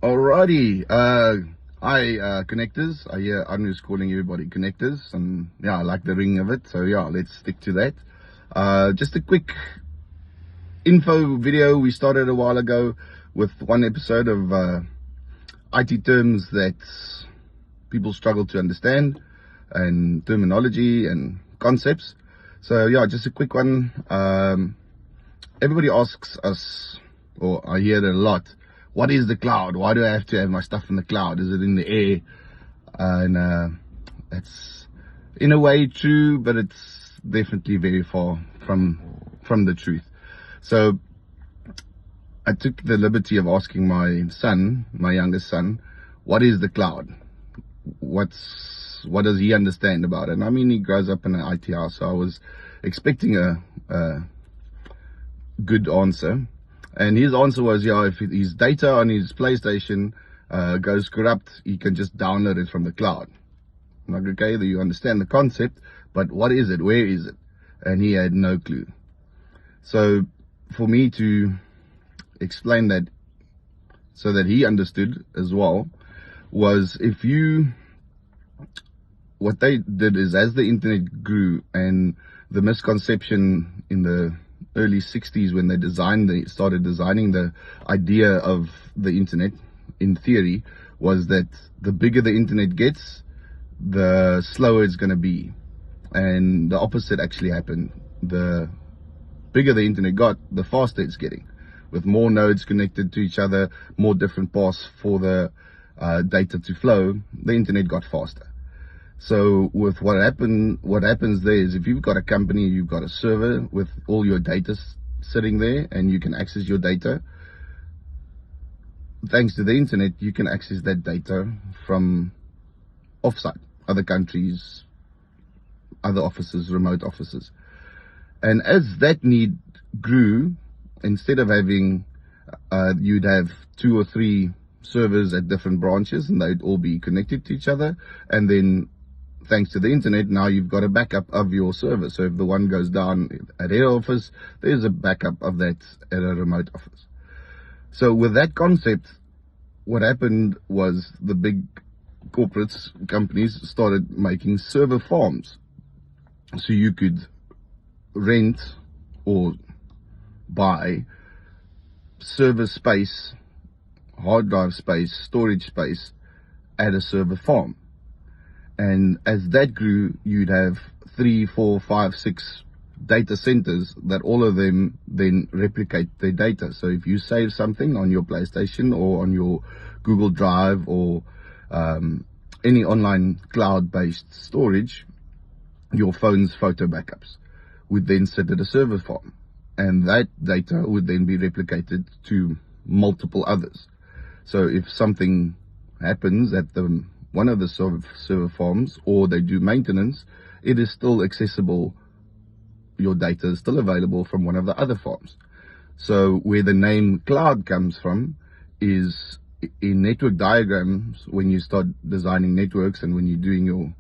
Alrighty, hi connectors. I hear Anu's calling everybody connectors, and yeah, I like the ring of it, so yeah, let's stick to that. Just a quick info video we started a while ago with one episode of IT terms that people struggle to understand, and terminology and concepts. So yeah, just a quick one. Everybody asks us, or I hear it a lot, what is the cloud? Why do I have to have my stuff in the cloud? Is it in the air? And that's in a way true, but it's definitely very far from the truth. So I took the liberty of asking my son, my youngest son, what is the cloud? What does he understand about it? And I mean, he grows up in an IT house, so I was expecting a good answer. And his answer was, yeah, if his data on his PlayStation goes corrupt, he can just download it from the cloud. I'm like, okay, you understand the concept, but what is it? Where is it? And he had no clue. So for me to explain that so that he understood as well, was what they did is, as the internet grew, and the misconception in the early 60s when they started designing the idea of the internet, in theory, was that the bigger the internet gets, the slower it's going to be. And the opposite actually happened. The bigger the internet got, the faster it's getting, with more nodes connected to each other, more different paths for the data to flow. The internet got faster. So with what happens there is, if you've got a company, you've got a server with all your data sitting there, and you can access your data. Thanks to the internet, you can access that data from offsite, other countries, other offices, remote offices. And as that need grew, instead of having, you'd have 2 or 3 servers at different branches, and they'd all be connected to each other, and then thanks to the internet, now you've got a backup of your server. So if the one goes down at head office, there's a backup of that at a remote office. So with that concept, what happened was the big corporates, companies, started making server farms. So you could rent or buy server space, hard drive space, storage space at a server farm. And as that grew, you'd have 3, 4, 5, 6 data centers that all of them then replicate their data. So if you save something on your PlayStation or on your Google Drive or any online cloud-based storage, your phone's photo backups would then sit at a server farm. And that data would then be replicated to multiple others. So if something happens at one of the server farms, or they do maintenance, it is still accessible. Your data is still available from one of the other farms. So where the name cloud comes from is in network diagrams. When you start designing networks and when you're doing your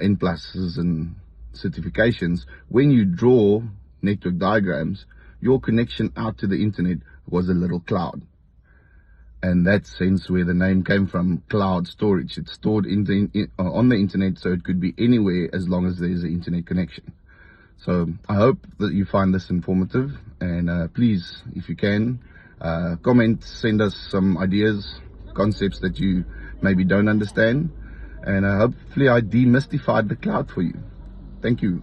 N pluses and certifications, when you draw network diagrams, your connection out to the internet was a little cloud. And that's hence where the name came from, cloud storage. It's stored on the internet, so it could be anywhere as long as there's an internet connection. So I hope that you find this informative, and please, if you can, comment, send us some ideas, concepts that you maybe don't understand, and hopefully I demystified the cloud for you. Thank you.